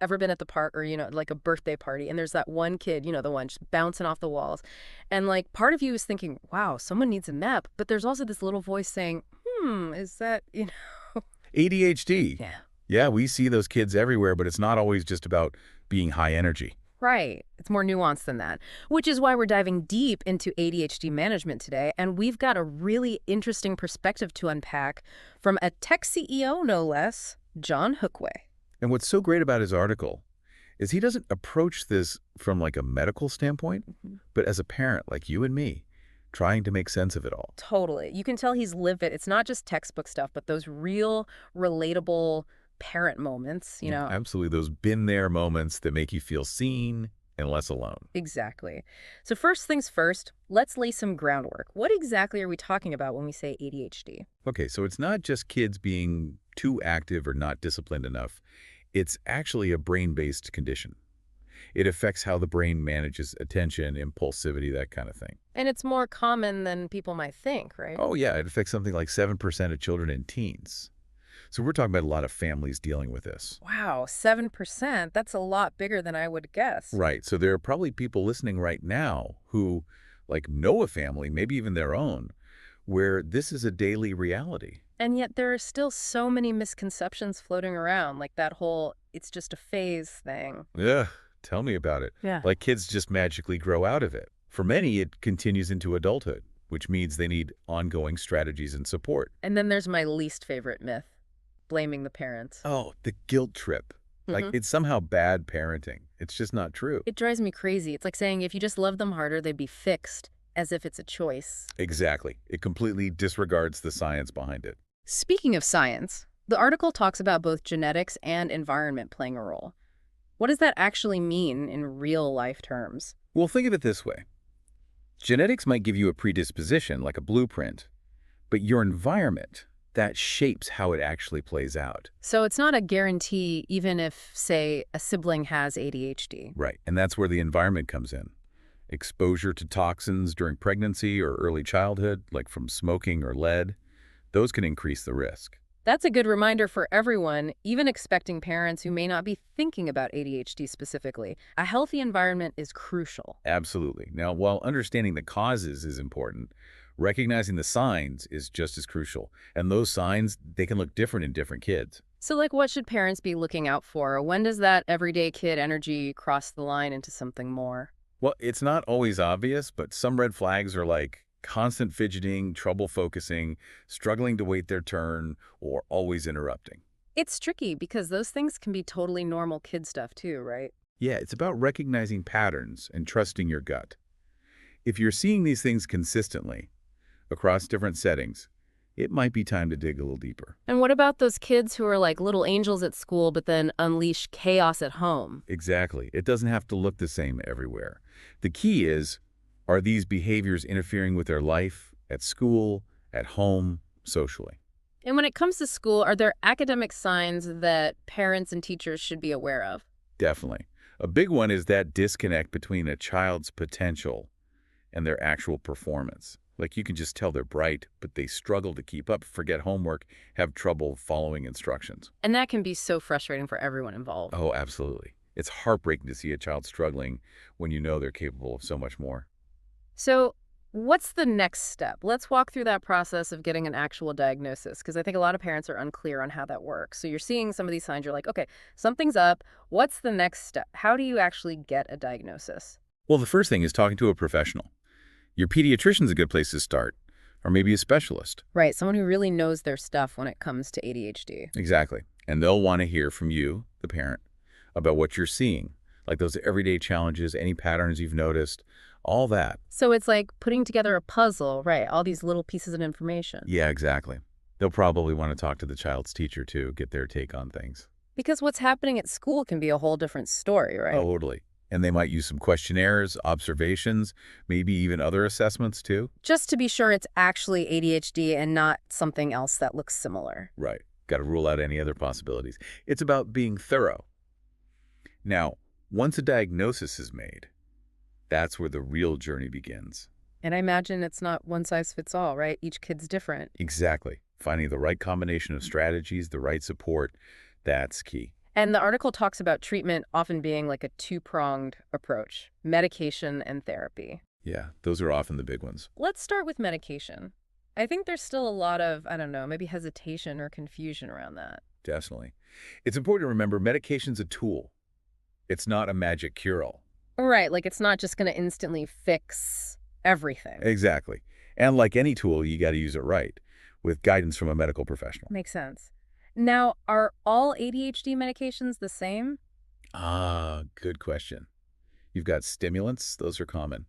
Ever been at the park or, like a birthday party, and there's that one kid, the one just bouncing off the walls. And like part of you is thinking, wow, someone needs a nap. But there's also this little voice saying, is that. ADHD. Yeah. Yeah, we see those kids everywhere, but it's not always just about being high energy. Right. It's more nuanced than that, which is why we're diving deep into ADHD management today. And we've got a really interesting perspective to unpack from a tech CEO, no less, John Hookway. And what's so great about his article is he doesn't approach this from like a medical standpoint, but as a parent like you and me, trying to make sense of it all. Totally. You can tell he's lived it. It's not just textbook stuff, but those real, relatable parent moments. Absolutely, those been there moments that make you feel seen and less alone. Exactly. So first things first, let's lay some groundwork. What exactly are we talking about when we say ADHD? Okay, so it's not just kids being too active or not disciplined enough. It's actually a brain-based condition. It affects how the brain manages attention, impulsivity, that kind of thing. And it's more common than people might think, right? Oh, yeah, it affects something like 7% of children and teens. So we're talking about a lot of families dealing with this. Wow, 7%. That's a lot bigger than I would guess. Right, so there are probably people listening right now who, like, know a family, maybe even their own, where this is a daily reality. And yet there are still so many misconceptions floating around, like that whole it's just a phase thing. Yeah, tell me about it. Yeah. Like kids just magically grow out of it. For many, it continues into adulthood, which means they need ongoing strategies and support. And then there's my least favorite myth, blaming the parents. Oh, the guilt trip. Like, Mhm. it's somehow bad parenting. It's just not true. It drives me crazy. It's like saying if you just loved them harder, they'd be fixed, as if it's a choice. Exactly. It completely disregards the science behind it. Speaking of science, the article talks about both genetics and environment playing a role. What does that actually mean in real life terms? Well, think of it this way. Genetics might give you a predisposition, like a blueprint, but your environment, that shapes how it actually plays out. So it's not a guarantee even if, say, a sibling has ADHD. Right. And that's where the environment comes in. Exposure to toxins during pregnancy or early childhood, like from smoking or lead, those can increase the risk. That's a good reminder for everyone, even expecting parents who may not be thinking about ADHD specifically. A healthy environment is crucial. Absolutely. Now, while understanding the causes is important, recognizing the signs is just as crucial. And those signs, they can look different in different kids. So, like, what should parents be looking out for? When does that everyday kid energy cross the line into something more? Well, it's not always obvious, but some red flags are like constant fidgeting, trouble focusing, struggling to wait their turn, or always interrupting. It's tricky because those things can be totally normal kid stuff too, right? Yeah, it's about recognizing patterns and trusting your gut. If you're seeing these things consistently across different settings, it might be time to dig a little deeper. And what about those kids who are like little angels at school but then unleash chaos at home? Exactly. It doesn't have to look the same everywhere. The key is, are these behaviors interfering with their life, at school, at home, socially? And when it comes to school, are there academic signs that parents and teachers should be aware of? Definitely. A big one is that disconnect between a child's potential and their actual performance. Like you can just tell they're bright, but they struggle to keep up, forget homework, have trouble following instructions. And that can be so frustrating for everyone involved. Oh, absolutely. It's heartbreaking to see a child struggling when you know they're capable of so much more. So what's the next step? Let's walk through that process of getting an actual diagnosis, because I think a lot of parents are unclear on how that works. So you're seeing some of these signs, you're like, okay, something's up. What's the next step? How do you actually get a diagnosis? Well, the first thing is talking to a professional. Your pediatrician's a good place to start, or maybe a specialist. Right, someone who really knows their stuff when it comes to ADHD. Exactly. And they'll want to hear from you, the parent, about what you're seeing, like those everyday challenges, any patterns you've noticed, all that. So it's like putting together a puzzle, right? All these little pieces of information. Yeah, exactly. They'll probably want to talk to the child's teacher, too, get their take on things. Because what's happening at school can be a whole different story, right? Oh, totally. And they might use some questionnaires, observations, maybe even other assessments, too. Just to be sure it's actually ADHD and not something else that looks similar. Right. Got to rule out any other possibilities. It's about being thorough. Now, once a diagnosis is made, that's where the real journey begins. And I imagine it's not one size fits all, right? Each kid's different. Exactly. Finding the right combination of strategies, the right support, that's key. And the article talks about treatment often being like a two-pronged approach, medication and therapy. Yeah, those are often the big ones. Let's start with medication. I think there's still a lot of, I don't know, maybe hesitation or confusion around that. Definitely. It's important to remember medication's a tool. It's not a magic cure-all. Right, like it's not just going to instantly fix everything. Exactly. And like any tool, you got to use it right, with guidance from a medical professional. Makes sense. Now, are all ADHD medications the same? Ah, good question. You've got stimulants, those are common.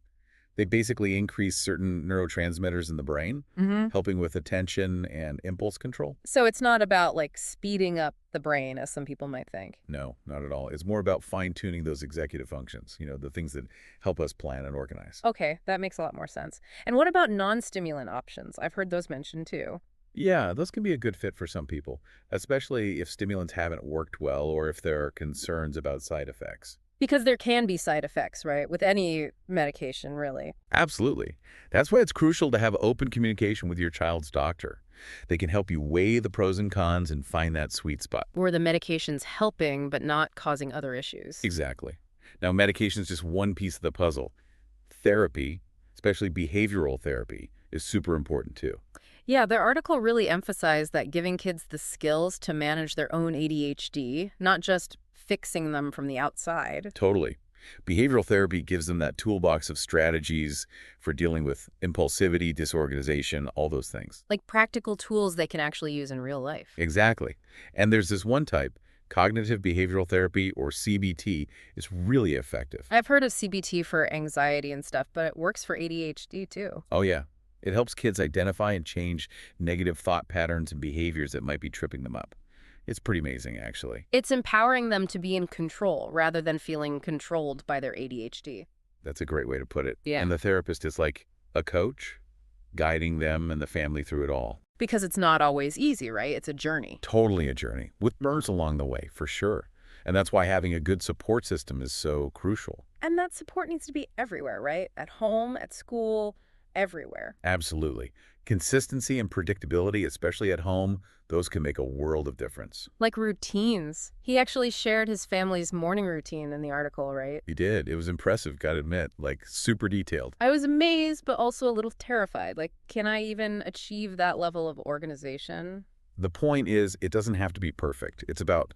They basically increase certain neurotransmitters in the brain, Hmm. helping with attention and impulse control. So it's not about like speeding up the brain, as some people might think. No, not at all. It's more about fine-tuning those executive functions, the things that help us plan and organize. Okay, that makes a lot more sense. And what about non-stimulant options? I've heard those mentioned too. Yeah, those can be a good fit for some people, especially if stimulants haven't worked well or if there are concerns about side effects. Because there can be side effects, right? With any medication, really. Absolutely. That's why it's crucial to have open communication with your child's doctor. They can help you weigh the pros and cons and find that sweet spot. Where the medication's helping but not causing other issues. Exactly. Now, medication is just one piece of the puzzle. Therapy, especially behavioral therapy, is super important too. Yeah, their article really emphasized that giving kids the skills to manage their own ADHD, not just fixing them from the outside. Totally. Behavioral therapy gives them that toolbox of strategies for dealing with impulsivity, disorganization, all those things. Like practical tools they can actually use in real life. Exactly. And there's this one type, cognitive behavioral therapy, or CBT, is really effective. I've heard of CBT for anxiety and stuff, but it works for ADHD too. Oh, yeah. It helps kids identify and change negative thought patterns and behaviors that might be tripping them up. It's pretty amazing, actually. It's empowering them to be in control rather than feeling controlled by their ADHD. That's a great way to put it. Yeah. And the therapist is like a coach, guiding them and the family through it all. Because it's not always easy, right? It's a journey. Totally a journey, with burns along the way, for sure. And that's why having a good support system is so crucial. And that support needs to be everywhere, right? At home, at school, everywhere. Absolutely. Consistency and predictability, especially at home, those can make a world of difference. Like routines. He actually shared his family's morning routine in the article, right? He did. It was impressive, gotta admit, like super detailed. I was amazed, but also a little terrified. Like, can I even achieve that level of organization? The point is, it doesn't have to be perfect. It's about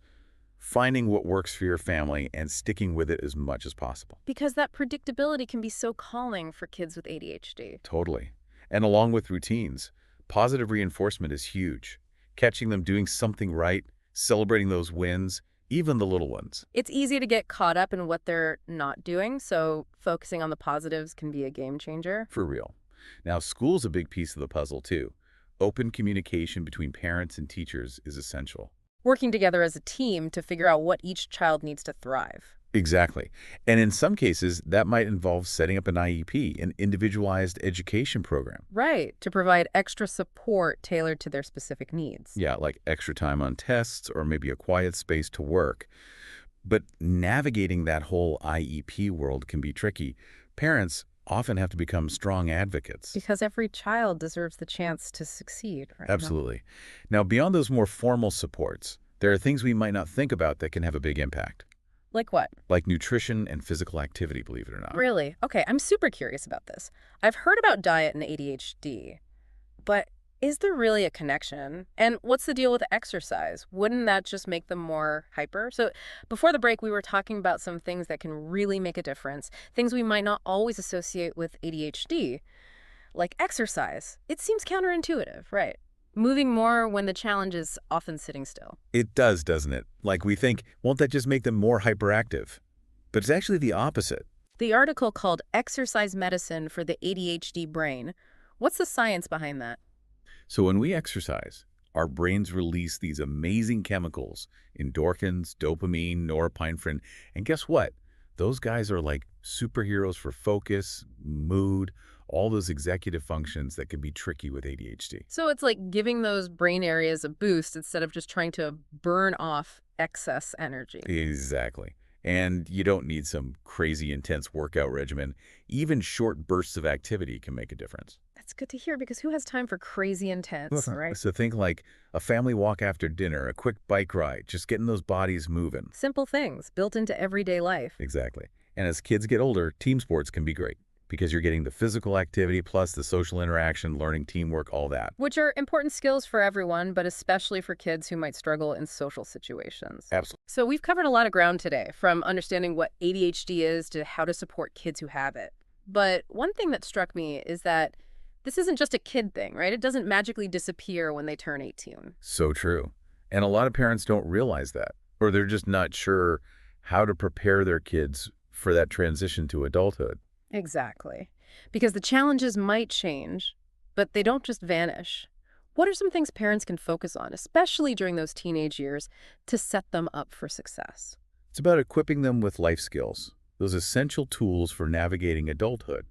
finding what works for your family and sticking with it as much as possible. Because that predictability can be so calming for kids with ADHD. Totally. And along with routines, positive reinforcement is huge. Catching them doing something right, celebrating those wins, even the little ones. It's easy to get caught up in what they're not doing, so focusing on the positives can be a game changer. For real. Now, school's a big piece of the puzzle, too. Open communication between parents and teachers is essential. Working together as a team to figure out what each child needs to thrive. Exactly. And in some cases, that might involve setting up an IEP, an individualized education program. Right, to provide extra support tailored to their specific needs. Yeah, like extra time on tests or maybe a quiet space to work. But navigating that whole IEP world can be tricky. Parents often have to become strong advocates. Because every child deserves the chance to succeed, right? Absolutely. Now, beyond those more formal supports, there are things we might not think about that can have a big impact, Like what? like nutrition and physical activity, believe it or not. Really? Okay, I'm super curious about this. I've heard about diet and ADHD, but is there really a connection? And what's the deal with exercise? Wouldn't that just make them more hyper? So before the break, we were talking about some things that can really make a difference, things we might not always associate with ADHD, like exercise. It seems counterintuitive, right? Moving more when the challenge is often sitting still. It does, doesn't it? Like we think, won't that just make them more hyperactive? But it's actually the opposite. The article called Exercise Medicine for the ADHD Brain. What's the science behind that? So when we exercise, our brains release these amazing chemicals, endorphins, dopamine, norepinephrine, and guess what? Those guys are like superheroes for focus, mood, all those executive functions that can be tricky with ADHD. So it's like giving those brain areas a boost instead of just trying to burn off excess energy. Exactly. And you don't need some crazy intense workout regimen. Even short bursts of activity can make a difference. That's good to hear because who has time for crazy intense, right? So think like a family walk after dinner, a quick bike ride, just getting those bodies moving. Simple things built into everyday life. Exactly. And as kids get older, team sports can be great because you're getting the physical activity plus the social interaction, learning teamwork, all that. Which are important skills for everyone, but especially for kids who might struggle in social situations. Absolutely. So we've covered a lot of ground today, from understanding what ADHD is to how to support kids who have it. But one thing that struck me is that this isn't just a kid thing, right? It doesn't magically disappear when they turn 18. So true. And a lot of parents don't realize that, or they're just not sure how to prepare their kids for that transition to adulthood. Exactly. Because the challenges might change, but they don't just vanish. What are some things parents can focus on, especially during those teenage years, to set them up for success? It's about equipping them with life skills, those essential tools for navigating adulthood.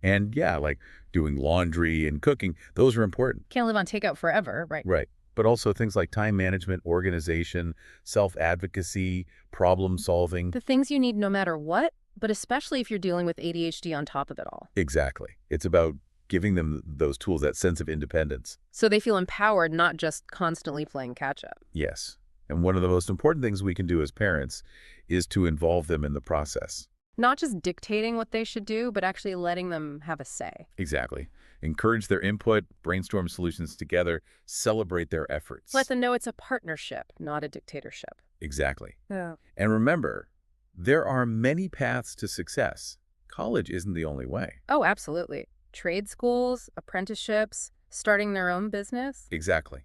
And yeah, like doing laundry and cooking, those are important. Can't live on takeout forever, right? Right. But also things like time management, organization, self-advocacy, problem solving. The things you need no matter what, but especially if you're dealing with ADHD on top of it all. Exactly. It's about giving them those tools, that sense of independence. So they feel empowered, not just constantly playing catch up. Yes. And one of the most important things we can do as parents is to involve them in the process. Not just dictating what they should do, but actually letting them have a say. Exactly. Encourage their input, brainstorm solutions together, celebrate their efforts. Let them know it's a partnership, not a dictatorship. Exactly. Yeah. And remember, there are many paths to success. College isn't the only way. Oh, absolutely. Trade schools, apprenticeships, starting their own business. Exactly.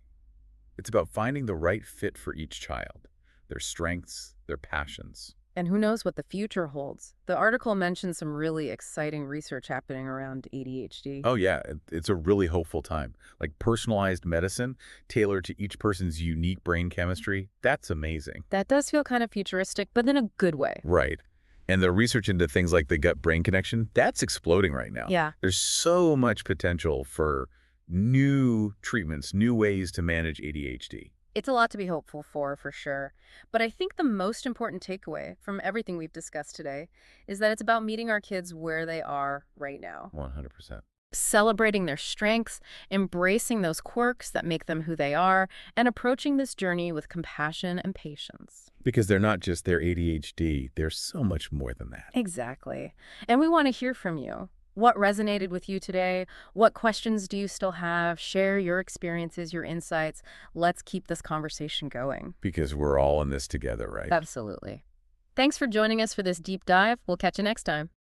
It's about finding the right fit for each child, their strengths, their passions. And who knows what the future holds. The article mentions some really exciting research happening around ADHD. Oh yeah, it's a really hopeful time. Like personalized medicine tailored to each person's unique brain chemistry. That's amazing. That does feel kind of futuristic, but in a good way. Right. And the research into things like the gut-brain connection, that's exploding right now. Yeah. There's so much potential for new treatments, new ways to manage ADHD. It's a lot to be hopeful for sure. But I think the most important takeaway from everything we've discussed today is that it's about meeting our kids where they are right now. 100%. Celebrating their strengths, embracing those quirks that make them who they are, and approaching this journey with compassion and patience. Because they're not just their ADHD, they're so much more than that. Exactly. And we want to hear from you. What resonated with you today? What questions do you still have? Share your experiences, your insights. Let's keep this conversation going. Because we're all in this together, right? Absolutely. Thanks for joining us for this deep dive. We'll catch you next time.